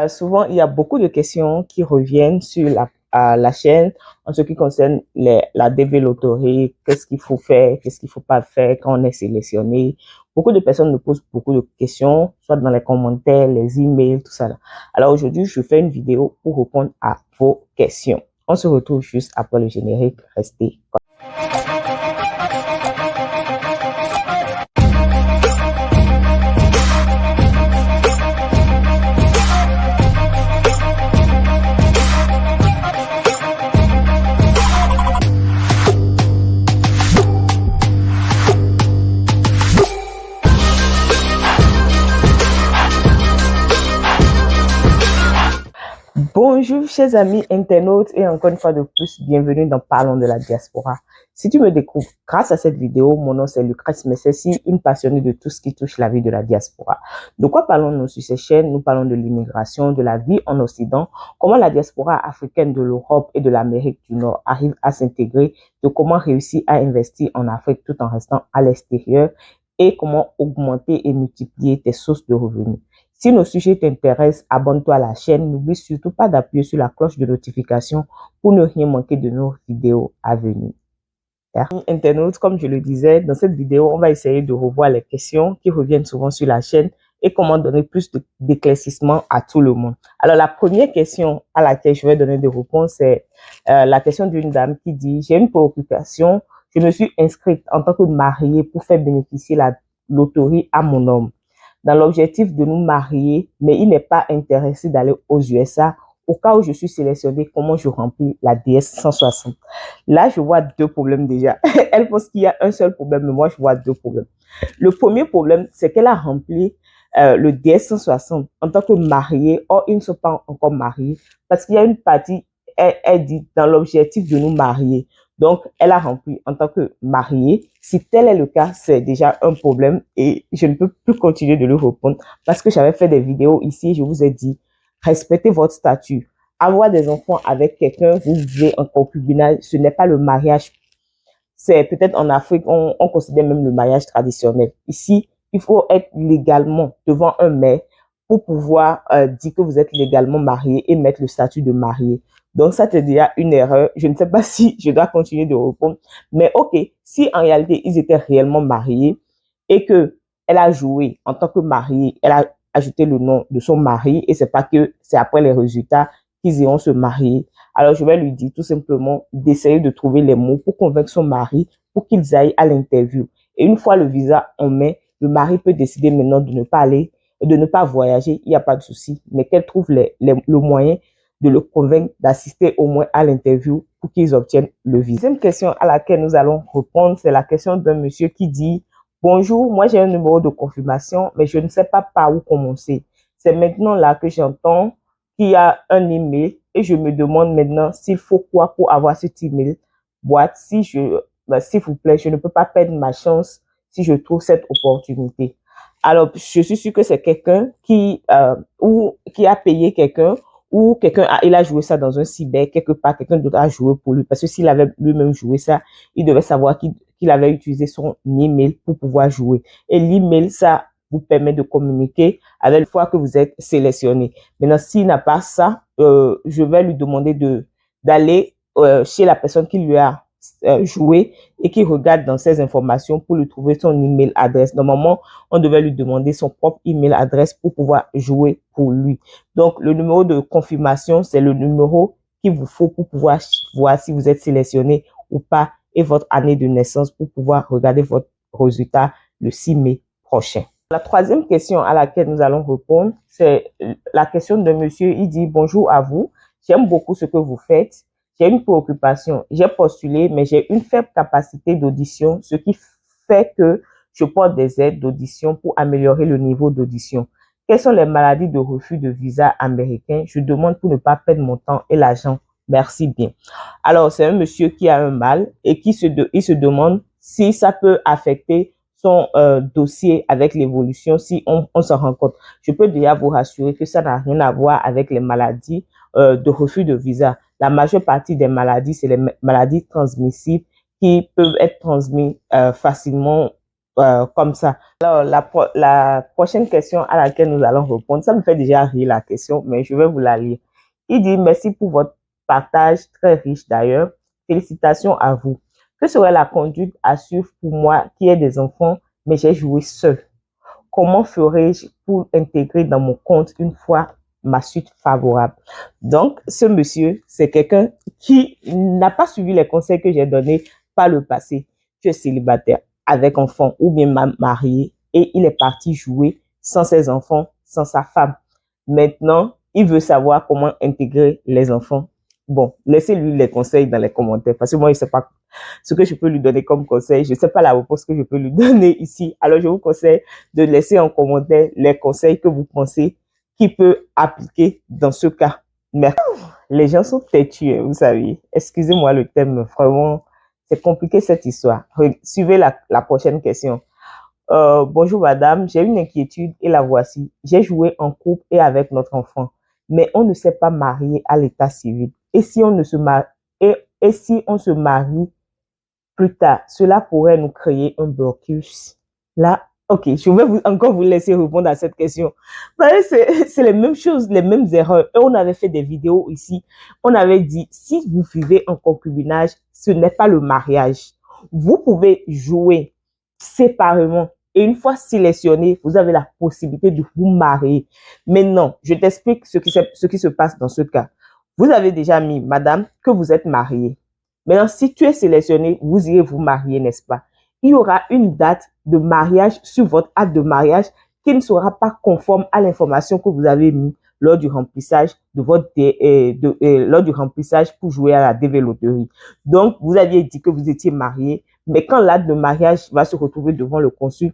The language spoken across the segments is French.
Souvent, il y a beaucoup de questions qui reviennent sur la chaîne en ce qui concerne la développerie, qu'est-ce qu'il faut faire, qu'est-ce qu'il faut pas faire quand on est sélectionné. Beaucoup de personnes me posent beaucoup de questions, soit dans les commentaires, les emails, tout ça. Alors aujourd'hui, je fais une vidéo pour répondre à vos questions. On se retrouve juste après le générique. Restez. Bonjour chers amis internautes et encore une fois de plus, bienvenue dans Parlons de la diaspora. Si tu me découvres grâce à cette vidéo, mon nom c'est Lucrèce Messessi, une passionnée de tout ce qui touche la vie de la diaspora. De quoi parlons-nous sur ces chaînes? Nous parlons de l'immigration, de la vie en Occident, comment la diaspora africaine de l'Europe et de l'Amérique du Nord arrive à s'intégrer, de comment réussir à investir en Afrique tout en restant à l'extérieur et comment augmenter et multiplier tes sources de revenus. Si nos sujets t'intéressent, abonne-toi à la chaîne. N'oublie surtout pas d'appuyer sur la cloche de notification pour ne rien manquer de nos vidéos à venir. Internautes, comme je le disais, dans cette vidéo, on va essayer de revoir les questions qui reviennent souvent sur la chaîne et comment donner plus d'éclaircissement à tout le monde. Alors, la première question à laquelle je vais donner des réponses, c'est la question d'une dame qui dit « J'ai une préoccupation, je me suis inscrite en tant que mariée pour faire bénéficier la loterie à mon homme. Dans l'objectif de nous marier, mais il n'est pas intéressé d'aller aux USA. Au cas où je suis sélectionnée, comment je remplis la DS 160? » Là, je vois deux problèmes déjà. Elle pense qu'il y a un seul problème, mais moi, je vois deux problèmes. Le premier problème, c'est qu'elle a rempli le DS 160 en tant que mariée. Or, ils ne sont pas encore mariés parce qu'il y a une partie, elle dit, dans l'objectif de nous marier. Donc, elle a rempli en tant que mariée. Si tel est le cas, c'est déjà un problème et je ne peux plus continuer de lui répondre parce que j'avais fait des vidéos ici et je vous ai dit, respectez votre statut. Avoir des enfants avec quelqu'un, vous vivez en concubinage, ce n'est pas le mariage. C'est peut-être en Afrique, on considère même le mariage traditionnel. Ici, il faut être légalement devant un maire pour pouvoir dire que vous êtes légalement marié et mettre le statut de marié. Donc, ça, c'est déjà une erreur. Je ne sais pas si je dois continuer de répondre. Mais OK, si en réalité, ils étaient réellement mariés et que elle a joué en tant que mariée, elle a ajouté le nom de son mari et c'est pas que c'est après les résultats qu'ils iront se marier. Alors, je vais lui dire tout simplement d'essayer de trouver les mots pour convaincre son mari pour qu'ils aillent à l'interview. Et une fois le visa en main, le mari peut décider maintenant de ne pas aller, de ne pas voyager. Il n'y a pas de souci. Mais qu'elle trouve le moyen de le convaincre d'assister au moins à l'interview pour qu'ils obtiennent le visa. Deuxième question à laquelle nous allons répondre, c'est la question d'un monsieur qui dit « Bonjour, moi j'ai un numéro de confirmation, mais je ne sais pas par où commencer. C'est maintenant là que j'entends qu'il y a un email et je me demande maintenant s'il faut quoi pour avoir cet email boîte. S'il vous plaît, je ne peux pas perdre ma chance si je trouve cette opportunité. » Alors, je suis sûre que c'est quelqu'un qui a payé quelqu'un ou il a joué ça dans un cyber, quelque part, quelqu'un d'autre a joué pour lui. Parce que s'il avait lui-même joué ça, il devait savoir qu'il avait utilisé son email pour pouvoir jouer. Et l'email, ça vous permet de communiquer avec une fois que vous êtes sélectionné. Maintenant, s'il n'a pas ça, je vais lui demander d'aller chez la personne qui lui a joué et qui regarde dans ses informations pour lui trouver son email adresse. Normalement, on devait lui demander son propre email adresse pour pouvoir jouer pour lui. Donc, le numéro de confirmation, c'est le numéro qu'il vous faut pour pouvoir voir si vous êtes sélectionné ou pas et votre année de naissance pour pouvoir regarder votre résultat le 6 mai prochain. La troisième question à laquelle nous allons répondre, c'est la question de monsieur. Il dit « Bonjour à vous, j'aime beaucoup ce que vous faites. J'ai une préoccupation. J'ai postulé, mais j'ai une faible capacité d'audition, ce qui fait que je porte des aides d'audition pour améliorer le niveau d'audition. Quelles sont les maladies de refus de visa américain? Je demande pour ne pas perdre mon temps et l'argent. Merci bien. » Alors, c'est un monsieur qui a un mal et il se demande si ça peut affecter son dossier avec l'évolution si on s'en rend compte. Je peux déjà vous rassurer que ça n'a rien à voir avec les maladies de refus de visa. La majeure partie des maladies, c'est les maladies transmissibles qui peuvent être transmises facilement comme ça. Alors, la prochaine question à laquelle nous allons répondre, ça me fait déjà rire la question, mais je vais vous la lire. Il dit, merci pour votre partage, très riche d'ailleurs. Félicitations à vous. Que serait la conduite à suivre pour moi qui ai des enfants, mais j'ai joué seul? Comment ferais-je pour intégrer dans mon compte une fois ma suite favorable? Donc, ce monsieur, c'est quelqu'un qui n'a pas suivi les conseils que j'ai donnés par le passé. Tu es célibataire, avec enfant ou bien marié, et il est parti jouer sans ses enfants, sans sa femme. Maintenant, il veut savoir comment intégrer les enfants. Bon, laissez-lui les conseils dans les commentaires, parce que moi, je ne sais pas ce que je peux lui donner comme conseil. Je ne sais pas la réponse que je peux lui donner ici. Alors, je vous conseille de laisser en commentaire les conseils que vous pensez qu'il peut appliquer dans ce cas. Merci. Les gens sont têtus, vous savez. Excusez-moi le thème, vraiment, c'est compliqué cette histoire. Suivez la prochaine question. Bonjour madame, j'ai une inquiétude et la voici. J'ai joué en couple et avec notre enfant, mais on ne s'est pas marié à l'état civil. Et si on ne se marie, et si on se marie plus tard, cela pourrait nous créer un blocus. Là, ok, je vais encore vous laisser répondre à cette question. C'est les mêmes choses, les mêmes erreurs. Et on avait fait des vidéos ici. On avait dit, si vous vivez en concubinage, ce n'est pas le mariage. Vous pouvez jouer séparément. Et une fois sélectionné, vous avez la possibilité de vous marier. Maintenant, je t'explique ce qui se passe dans ce cas. Vous avez déjà mis, madame, que vous êtes mariée. Maintenant, si tu es sélectionné, vous irez vous marier, n'est-ce pas? Il y aura une date de mariage sur votre acte de mariage qui ne sera pas conforme à l'information que vous avez mis lors du remplissage de votre lors du remplissage pour jouer à la DV Loterie. Donc, vous aviez dit que vous étiez marié, mais quand l'acte de mariage va se retrouver devant le consul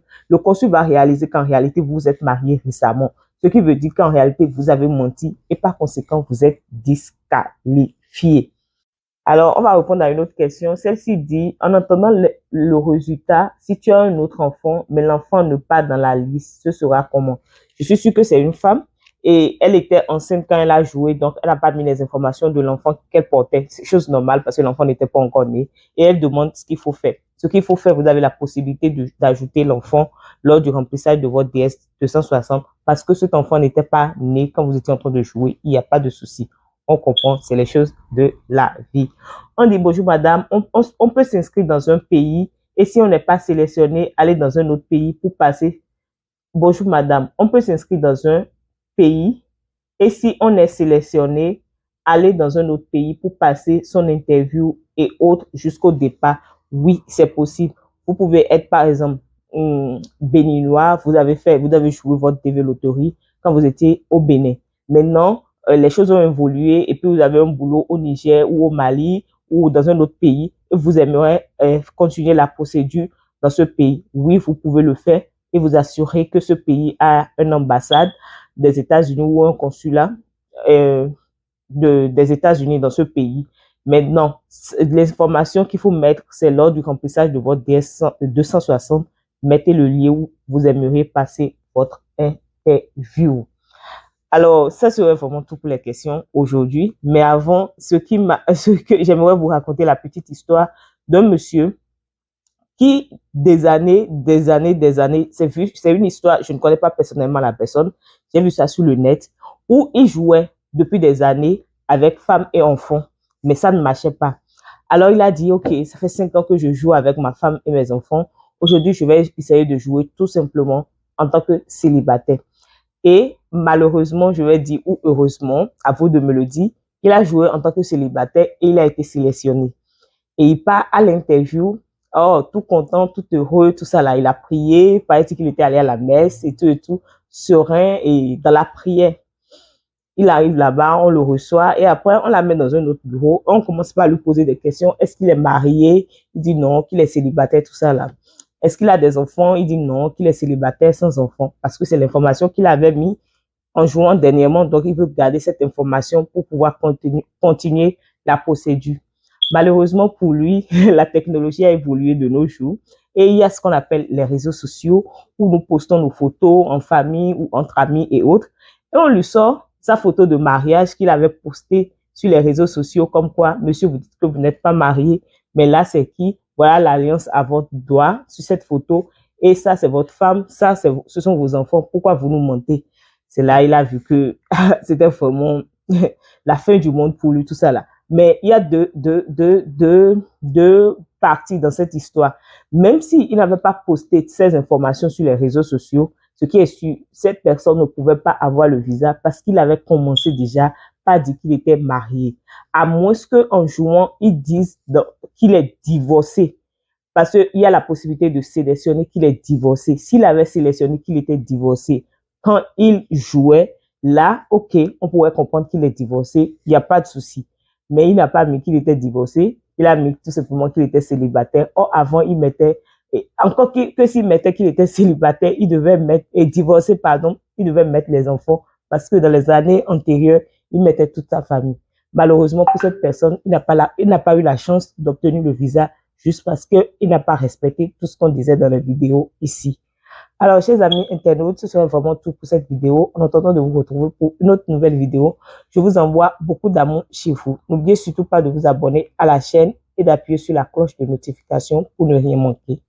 va réaliser qu'en réalité, vous êtes marié récemment. Ce qui veut dire qu'en réalité, vous avez menti et par conséquent, vous êtes disqualifié. Alors, on va répondre à une autre question. Celle-ci dit, en attendant le résultat, si tu as un autre enfant, mais l'enfant n'est pas dans la liste, ce sera comment? Je suis sûre que c'est une femme et elle était enceinte quand elle a joué, donc elle n'a pas mis les informations de l'enfant qu'elle portait. C'est chose normale parce que l'enfant n'était pas encore né et elle demande ce qu'il faut faire. Ce qu'il faut faire, vous avez la possibilité d'ajouter l'enfant lors du remplissage de votre DS 260 parce que cet enfant n'était pas né quand vous étiez en train de jouer. Il n'y a pas de souci. On comprend, c'est les choses de la vie. On dit bonjour madame, on peut s'inscrire dans un pays et si on n'est pas sélectionné, aller dans un autre pays pour passer. Bonjour madame, on peut s'inscrire dans un pays et si on est sélectionné, aller dans un autre pays pour passer son interview et autres jusqu'au départ. Oui, c'est possible. Vous pouvez être par exemple béninois, vous avez joué votre TV Loterie quand vous étiez au Bénin. Maintenant, les choses ont évolué et puis vous avez un boulot au Niger ou au Mali ou dans un autre pays et vous aimeriez continuer la procédure dans ce pays. Oui, vous pouvez le faire et vous assurer que ce pays a une ambassade des États-Unis ou un consulat des États-Unis dans ce pays. Maintenant, l'information qu'il faut mettre, c'est lors du remplissage de votre DS 260, mettez le lieu où vous aimeriez passer votre interview. Alors, ça serait vraiment tout pour les questions aujourd'hui. Mais avant, ce que j'aimerais vous raconter la petite histoire d'un monsieur qui, des années, c'est une histoire, je ne connais pas personnellement la personne, j'ai vu ça sur le net, où il jouait depuis des années avec femme et enfants, mais ça ne marchait pas. Alors, il a dit, OK, ça fait 5 ans que je joue avec ma femme et mes enfants. Aujourd'hui, je vais essayer de jouer tout simplement en tant que célibataire. Et malheureusement, je vais dire, ou heureusement, à vous de me le dire, il a joué en tant que célibataire et il a été sélectionné. Et il part à l'interview, oh, tout content, tout heureux, tout ça là. Il a prié, il paraît qu'il était allé à la messe et tout, serein et dans la prière. Il arrive là-bas, on le reçoit et après, on l'amène dans un autre bureau. On commence par lui poser des questions. Est-ce qu'il est marié? Il dit non, qu'il est célibataire, tout ça là. Est-ce qu'il a des enfants? Il dit non, qu'il est célibataire sans enfants. Parce que c'est l'information qu'il avait mis en jouant dernièrement. Donc, il veut garder cette information pour pouvoir continuer la procédure. Malheureusement pour lui, la technologie a évolué de nos jours et il y a ce qu'on appelle les réseaux sociaux où nous postons nos photos en famille ou entre amis et autres. Et on lui sort sa photo de mariage qu'il avait postée sur les réseaux sociaux comme quoi, monsieur, vous dites que vous n'êtes pas marié, mais là, c'est qui? Voilà l'alliance à votre doigt sur cette photo et ça, c'est votre femme, ça, ce sont vos enfants, pourquoi vous nous mentez? C'est là, il a vu que c'était vraiment la fin du monde pour lui, tout ça là. Mais il y a deux parties dans cette histoire. Même s'il n'avait pas posté ces informations sur les réseaux sociaux, ce qui est sûr, cette personne ne pouvait pas avoir le visa parce qu'il avait commencé déjà par dire qu'il était marié. À moins qu'en jouant, ils disent qu'il est divorcé. Parce qu'il y a la possibilité de sélectionner qu'il est divorcé. S'il avait sélectionné qu'il était divorcé quand il jouait, là, ok, on pourrait comprendre qu'il est divorcé, il n'y a pas de souci. Mais il n'a pas mis qu'il était divorcé, il a mis tout simplement qu'il était célibataire. Or, avant, il mettait, encore que s'il mettait qu'il était célibataire, il devait mettre, et divorcé, pardon, il devait mettre les enfants. Parce que dans les années antérieures, il mettait toute sa famille. Malheureusement, pour cette personne, il n'a pas eu la chance d'obtenir le visa juste parce qu'il n'a pas respecté tout ce qu'on disait dans la vidéo ici. Alors, chers amis internautes, ce serait vraiment tout pour cette vidéo. En attendant de vous retrouver pour une autre nouvelle vidéo, je vous envoie beaucoup d'amour chez vous. N'oubliez surtout pas de vous abonner à la chaîne et d'appuyer sur la cloche de notification pour ne rien manquer.